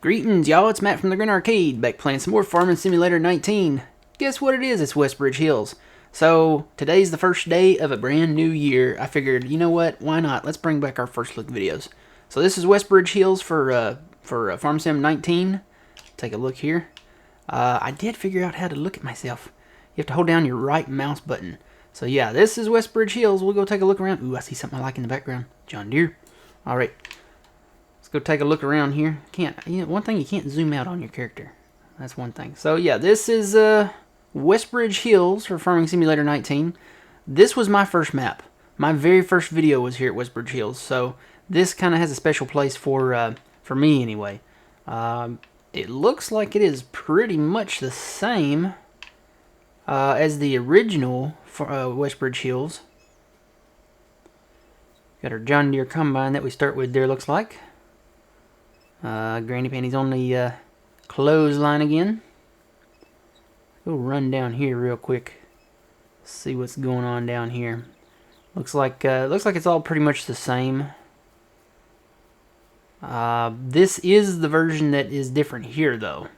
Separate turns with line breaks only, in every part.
Greetings, y'all. It's Matt from the Grin Arcade, back playing some more Farming Simulator 19. Guess what it is? It's Westbridge Hills. So, today's the first day of a brand new year. I figured, you know what? Why not? Let's bring back our first look videos. So this is Westbridge Hills for Farm Sim 19. Take a look here. I did figure out how to look at myself. You have to hold down your right mouse button. So yeah, this is Westbridge Hills. We'll go take a look around. Ooh, I see something I like in the background. John Deere. Alright. Go take a look around here. One thing, you can't zoom out on your character. That's one thing. So yeah, this is Westbridge Hills for Farming Simulator 19. This was my first map. My very first video was here at Westbridge Hills. So this kind of has a special place for me anyway. It looks like it is pretty much the same as the original for Westbridge Hills. Got our John Deere combine that we start with there, looks like. Granny Panty's on the clothesline again. We'll run down here real quick. See what's going on down here. Looks like it's all pretty much the same. This is the version that is different here, though.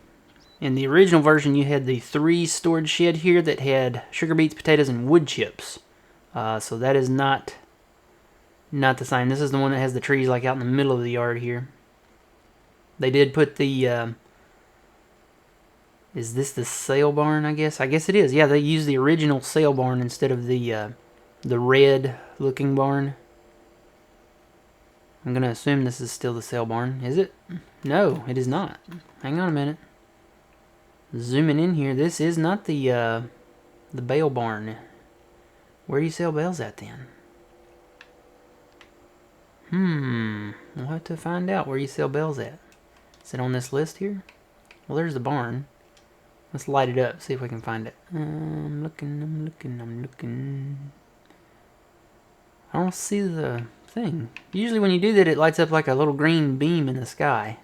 In the original version, you had the 3 storage shed here that had sugar beets, potatoes, and wood chips. So that is not the same. This is the one that has the trees like out in the middle of the yard here. They did put the, is this the sale barn, I guess? I guess it is. Yeah, they used the original sale barn instead of the red-looking barn. I'm going to assume this is still the sale barn. Is it? No, it is not. Hang on a minute. Zooming in here, this is not the bale barn. Where do you sell bales at, then? We'll have to find out where you sell bales at. Is it on this list here? Well, there's the barn. Let's light it up, see if we can find it. I'm looking. I don't see the thing. Usually when you do that, it lights up like a little green beam in the sky.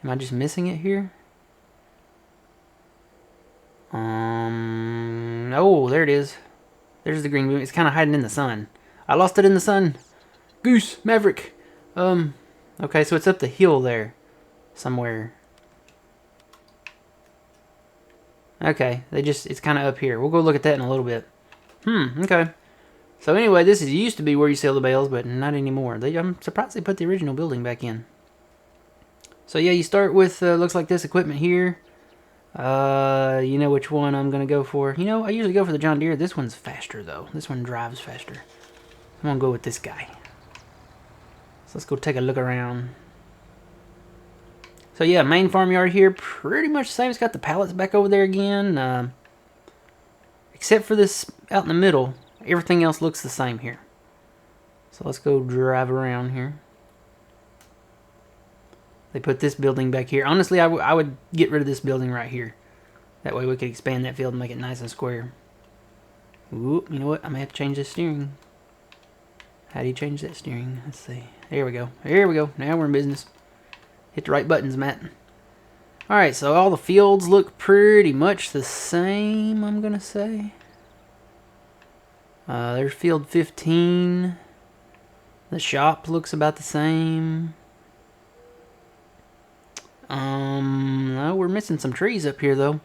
Am I just missing it here? Oh, there it is. There's the green beam. It's kind of hiding in the sun. I lost it in the sun. Goose, Maverick. Okay, so it's up the hill there. Somewhere. Okay, it's kind of up here. We'll go look at that in a little bit. Okay. So anyway, this used to be where you sell the bales, but not anymore. I'm surprised they put the original building back in. So yeah, you start with, looks like this equipment here. You know which one I'm going to go for. You know, I usually go for the John Deere. This one's faster, though. This one drives faster. I'm going to go with this guy. So let's go take a look around. So yeah, main farmyard here, pretty much the same. It's got the pallets back over there again. Except for this out in the middle, everything else looks the same here. So let's go drive around here. They put this building back here. Honestly, I would get rid of this building right here. That way we could expand that field and make it nice and square. Ooh, you know what? I'm going to have to change this steering. How do you change that steering? Let's see. There we go. There we go. Now we're in business. Hit the right buttons, Matt. Alright, so all the fields look pretty much the same, I'm going to say. There's field 15. The shop looks about the same. No, we're missing some trees up here, though.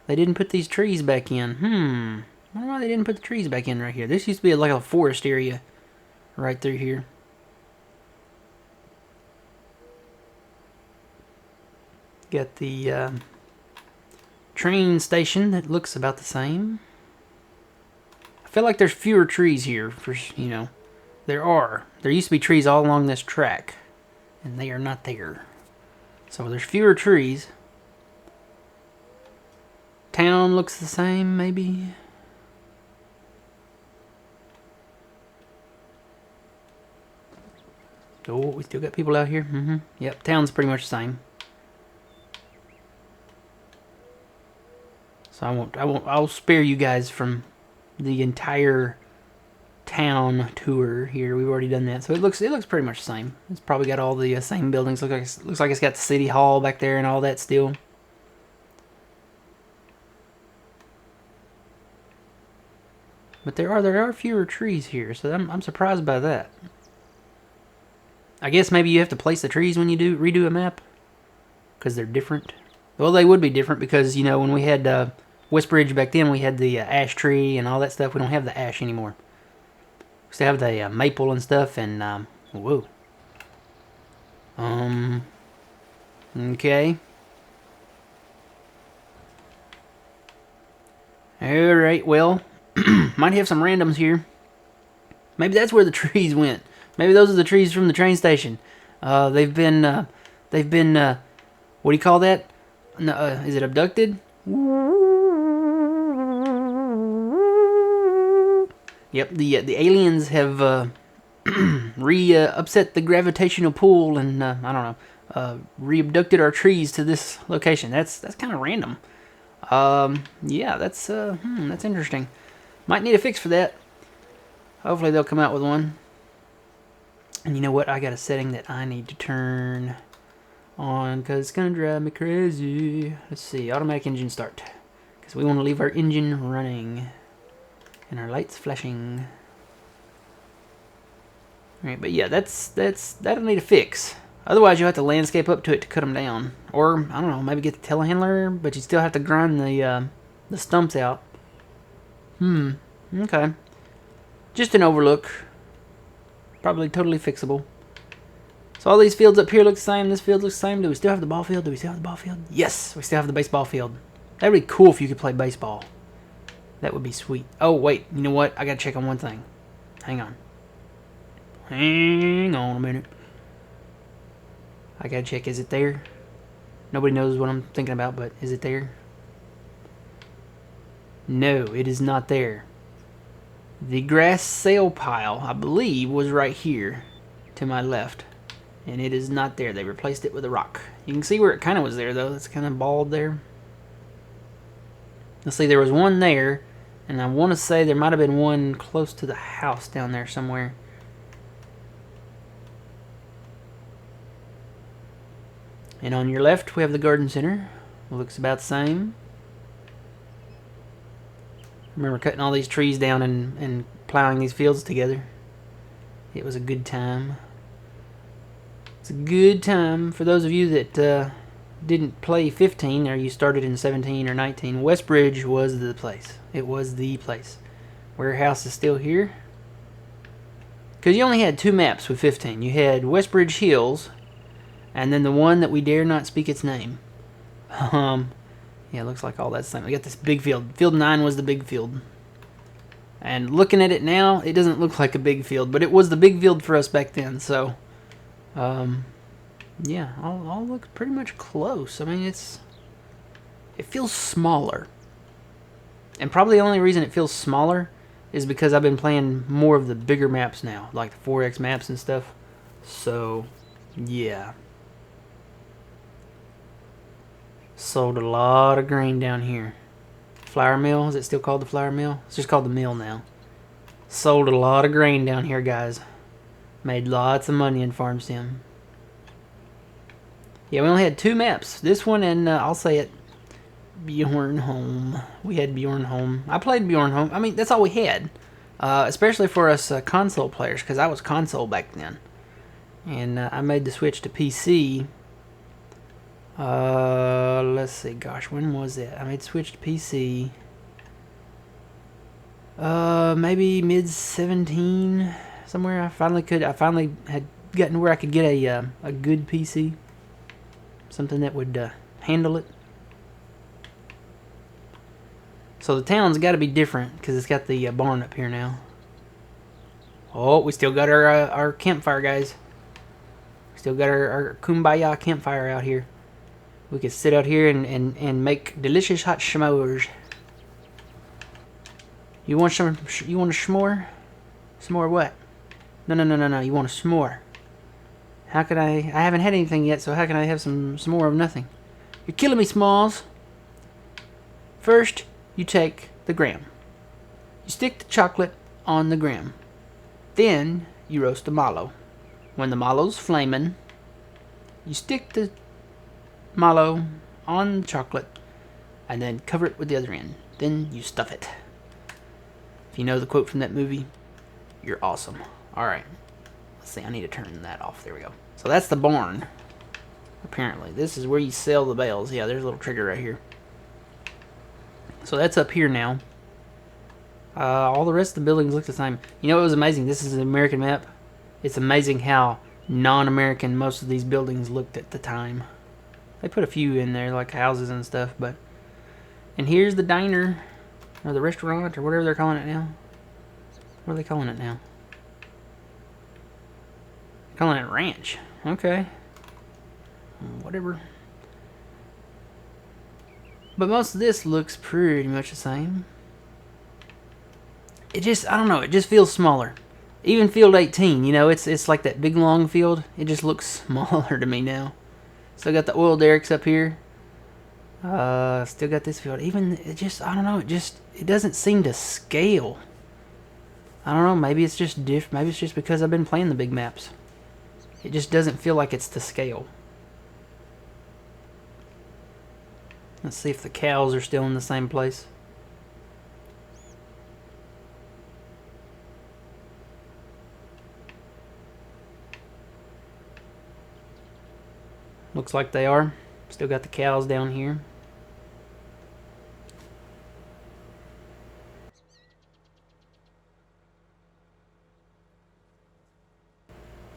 They didn't put these trees back in. I wonder why they didn't put the trees back in right here. This used to be like a forest area right through here. Got the train station that looks about the same. I feel like there's fewer trees here. You know, there used to be trees all along this track, and they are not there. So there's fewer trees. Town looks the same, maybe. Oh, we still got people out here. Yep, town's pretty much the same. So I'll spare you guys from the entire town tour here. We've already done that. So it looks pretty much the same. It's probably got all the same buildings. Looks like it's got the city hall back there and all that still. But there are fewer trees here, so I'm surprised by that. I guess maybe you have to place the trees when you redo a map. because they're different. Well, they would be different because, you know, when we had Westbridge back then, we had the ash tree and all that stuff. We don't have the ash anymore. We still have the maple and stuff, and, whoa. Okay. Alright, well, might have some randoms here. Maybe that's where the trees went. Maybe those are the trees from the train station. They've been, what do you call that? Is it abducted? Yep, the aliens have upset the gravitational pull and I don't know, re-abducted our trees to this location. That's kind of random. Yeah, that's interesting. Might need a fix for that. Hopefully they'll come out with one. And you know what? I got a setting that I need to turn on because it's gonna drive me crazy. Let's see, automatic engine start, because we want to leave our engine running and our lights flashing. Alright, but yeah, that'll need a fix. Otherwise, you'll have to landscape up to it to cut them down. Or, I don't know, maybe get the telehandler, but you still have to grind the stumps out. Okay. Just an overlook. Probably totally fixable. So all these fields up here look the same. This field looks the same. Do we still have the ball field? Do we still have the ball field? Yes, we still have the baseball field. That would be cool if you could play baseball. That would be sweet. Oh, wait. You know what? I got to check on one thing. Hang on. Hang on a minute. I got to check. Is it there? Nobody knows what I'm thinking about, but is it there? No, it is not there. The grass sale pile, I believe, was right here to my left. And it is not there. They replaced it with a rock. You can see where it kind of was there, though. It's kind of bald there. Let's see, there was one there. And I want to say there might have been one close to the house down there somewhere. And on your left, we have the garden center. It looks about the same. I remember cutting all these trees down and plowing these fields together. It was a good time. It's a good time for those of you that didn't play 15 or you started in 17 or 19. Westbridge was the place. It was the place. Warehouse is still here. Because you only had two maps with 15. You had Westbridge Hills and then the one that we dare not speak its name. Yeah, it looks like all that's the same. We got this big field. Field 9 was the big field. And looking at it now, it doesn't look like a big field, but it was the big field for us back then, so yeah, all look pretty much close. I mean, it feels smaller. And probably the only reason it feels smaller is because I've been playing more of the bigger maps now, like the 4X maps and stuff. So, yeah. Sold a lot of grain down here. Flour mill, is it still called the flour mill? It's just called the mill now. Sold a lot of grain down here, guys. Made lots of money in farm sim. Yeah, we only had two maps. This one and, I'll say it, Bjornholm. We had Bjornholm. I played Bjornholm. I mean, that's all we had. Especially for us console players, because I was console back then. And I made the switch to PC. Let's see, gosh, when was that? I made the switch to PC. Maybe mid-17, somewhere. I finally had gotten where I could get a good PC. Something that would handle it. So the town's got to be different because it's got the barn up here now. Oh, we still got our campfire, guys. Still got our kumbaya campfire out here. We could sit out here and make delicious hot s'mores. You want a s'more? S'more what? No. You want a s'more? How could I haven't had anything yet, so how can I have some s'more of nothing? You're killing me, Smalls. First, you take the graham. You stick the chocolate on the graham. Then, you roast the mallow. When the mallow's flaming, you stick the mallow on the chocolate and then cover it with the other end. Then you stuff it. If you know the quote from that movie, you're awesome. Alright. Let's see, I need to turn that off. There we go. So that's the barn. apparently. This is where you sell the bales. Yeah, there's a little trigger right here. So that's up here now. All the rest of the buildings look the same. You know what was amazing? This is an American map. It's amazing how non-American most of these buildings looked at the time. They put a few in there, like houses and stuff, but... And here's the diner, or the restaurant, or whatever they're calling it now. What are they calling it now? They're calling it ranch. Okay. Whatever. But most of this looks pretty much the same. It just, I don't know, it just feels smaller. Even field 18, you know, it's like that big long field. It just looks smaller to me now. Still got the oil derricks up here. Still got this field. Even, it just, I don't know, it doesn't seem to scale. I don't know, maybe it's just different. Maybe it's just because I've been playing the big maps. It just doesn't feel like it's to scale. Let's see if the cows are still in the same place. Looks like they are. Still got the cows down here.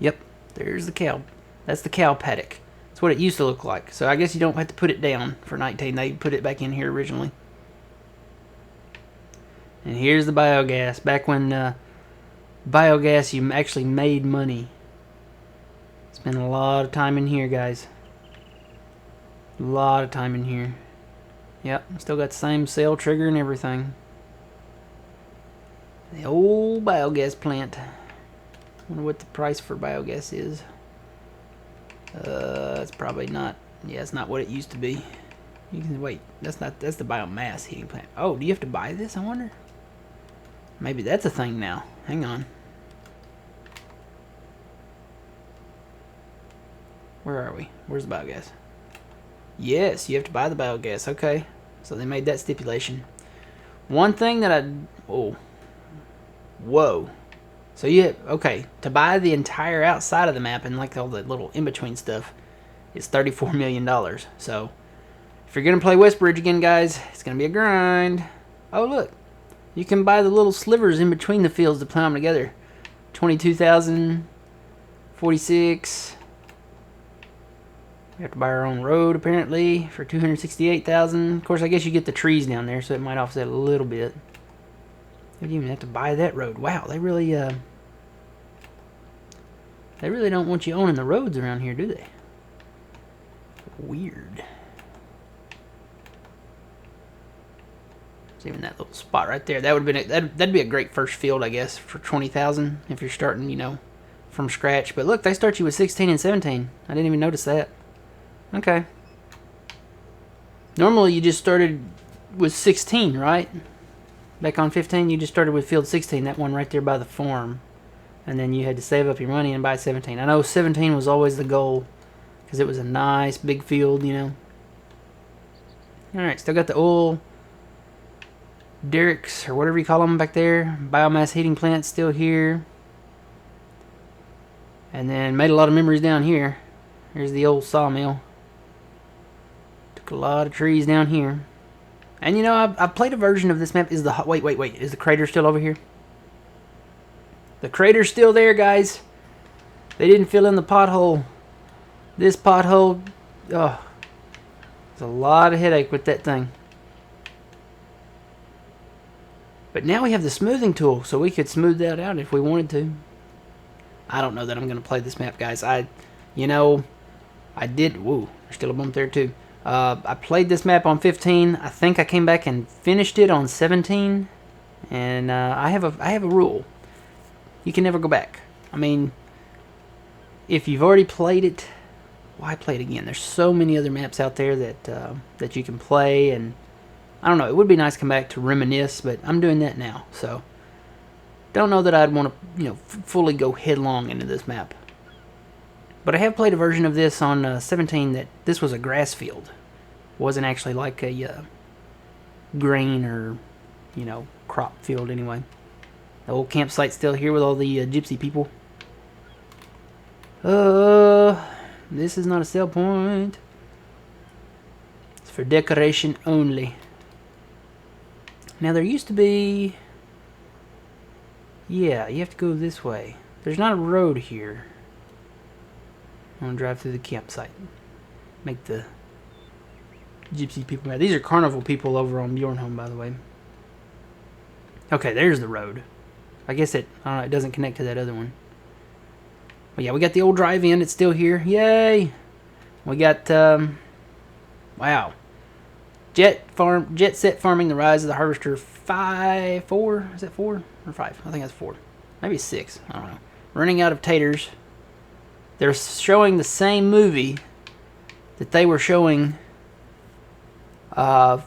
Yep, there's the cow. That's the cow paddock. That's what it used to look like. So I guess you don't have to put it down for 19. They put it back in here originally. And here's the biogas. Back when biogas, you actually made money. Spent a lot of time in here, guys. A lot of time in here. Yep, still got the same cell trigger and everything. The old biogas plant. Wonder what the price for biogas is. It's probably not. Yeah, it's not what it used to be. You can wait. That's the biomass heating plant. Oh, do you have to buy this? I wonder. Maybe that's a thing now. Hang on. Where are we? Where's the biogas? Yes, you have to buy the biogas. Okay, so they made that stipulation. One thing that whoa. So okay, to buy the entire outside of the map and like all the little in-between stuff, it's $34 million. So if you're gonna play Westbridge again, guys, it's gonna be a grind. Oh look, you can buy the little slivers in between the fields to plow them together. 22,000, 46. We have to buy our own road apparently for 268,000. Of course, I guess you get the trees down there, so it might offset a little bit. You don't even have to buy that road. Wow, they really don't want you owning the roads around here, do they? Weird. There's even that little spot right there. That would have been that'd be a great first field, I guess, for 20,000 if you're starting, you know, from scratch. But look, they start you with 16 and 17. I didn't even notice that. Okay. Normally you just started with 16, right? Back on 15, you just started with field 16, that one right there by the farm. And then you had to save up your money and buy 17. I know 17 was always the goal because it was a nice big field, you know. Alright, still got the oil derricks or whatever you call them back there. Biomass heating plant still here. And then made a lot of memories down here. Here's the old sawmill. Took a lot of trees down here. And you know, I've played a version of this map. Is the wait. Is the crater still over here? The crater's still there, guys. They didn't fill in the pothole. This pothole, oh, it's a lot of headache with that thing. But now we have the smoothing tool, so we could smooth that out if we wanted to. I don't know that I'm going to play this map, guys. You know, I did. Whoa, there's still a bump there too. I played this map on 15. I think I came back and finished it on 17. And I have a rule. You can never go back. I mean, if you've already played it, why play it again? There's so many other maps out there that you can play, and I don't know. It would be nice to come back to reminisce, but I'm doing that now. So don't know that I'd want to, you know, fully go headlong into this map. But I have played a version of this on 17 that this was a grass field. It wasn't actually like a grain or, you know, crop field anyway. The old campsite's still here with all the gypsy people. This is not a sell point. It's for decoration only. Now there used to be... Yeah, you have to go this way. There's not a road here. I'm gonna drive through the campsite. Make the gypsy people mad. These are carnival people over on Bjornholm, by the way. Okay, there's the road. I guess it doesn't connect to that other one. But yeah, we got the old drive-in. It's still here. Yay! We got, wow. Jet Set Farming, The Rise of the Harvester 4? Is that 4 or 5? I think that's 4. Maybe 6. I don't know. Running out of taters. They're showing the same movie that they were showing 5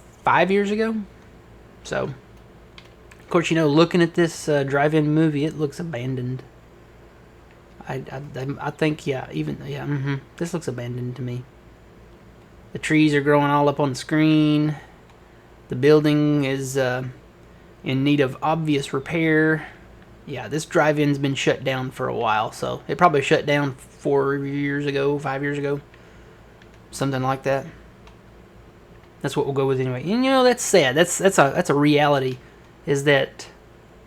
years ago. So, of course, you know, looking at this drive-in movie, it looks abandoned. I think, yeah, this looks abandoned to me. The trees are growing all up on the screen. The building is in need of obvious repair. Yeah, this drive-in's been shut down for a while, so it probably shut down 4 years ago, 5 years ago. Something like that. That's what we'll go with anyway. And, you know, that's sad. That's a reality, is that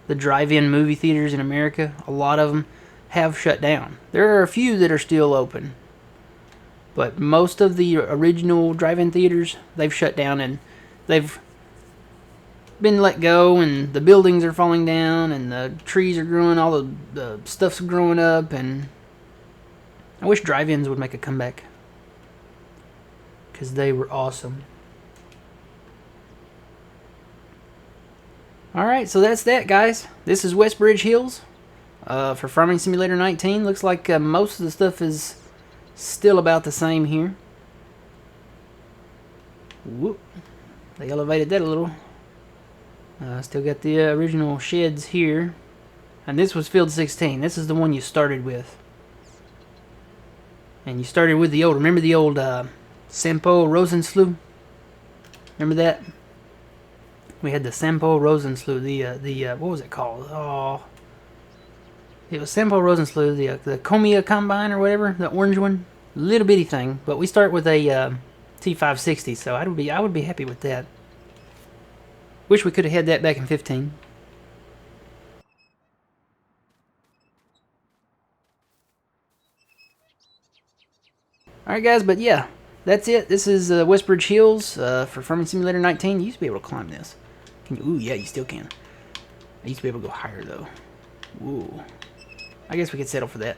the drive-in movie theaters in America, a lot of them have shut down. There are a few that are still open, but most of the original drive-in theaters, they've shut down and they've been let go, and the buildings are falling down and the trees are growing, all the stuff's growing up, and I wish drive-ins would make a comeback, because they were awesome. Alright, so that's that, guys. This is Westbridge Hills for Farming Simulator 19. Looks like most of the stuff is still about the same here. Whoop. They elevated that a little. Still got the original sheds here. And this was field 16. This is the one you started with. And you started with the old, remember the old Sampo Rosenslew? Remember that? We had the Sampo Rosenslew, the what was it called? Oh, it was Sampo Rosenslew, the Comia Combine or whatever, the orange one, little bitty thing. But we start with a T560, so I would be happy with that. Wish we could have had that back in 15. Alright guys, but yeah, that's it. This is Westbridge Hills for Farming Simulator 19. You used to be able to climb this. Can you? Ooh, yeah, you still can. I used to be able to go higher though. Ooh. I guess we could settle for that.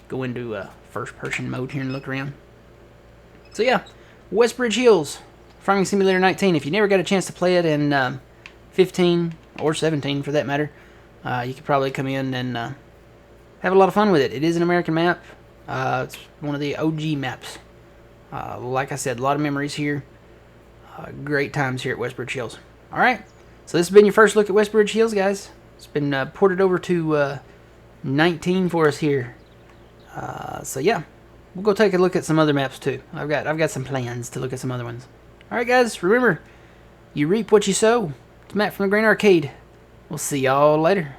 Go into first person mode here and look around. So yeah, Westbridge Hills, Farming Simulator 19. If you never got a chance to play it in 15 or 17 for that matter, you could probably come in and have a lot of fun with it. It is an American map. It's one of the OG maps. Like I said, a lot of memories here. Great times here at Westbridge Hills. Alright, so this has been your first look at Westbridge Hills, guys. It's been ported over to 19 for us here. So yeah, we'll go take a look at some other maps too. I've got some plans to look at some other ones. Alright guys, remember, you reap what you sow. It's Matt from the Green Arcade. We'll see y'all later.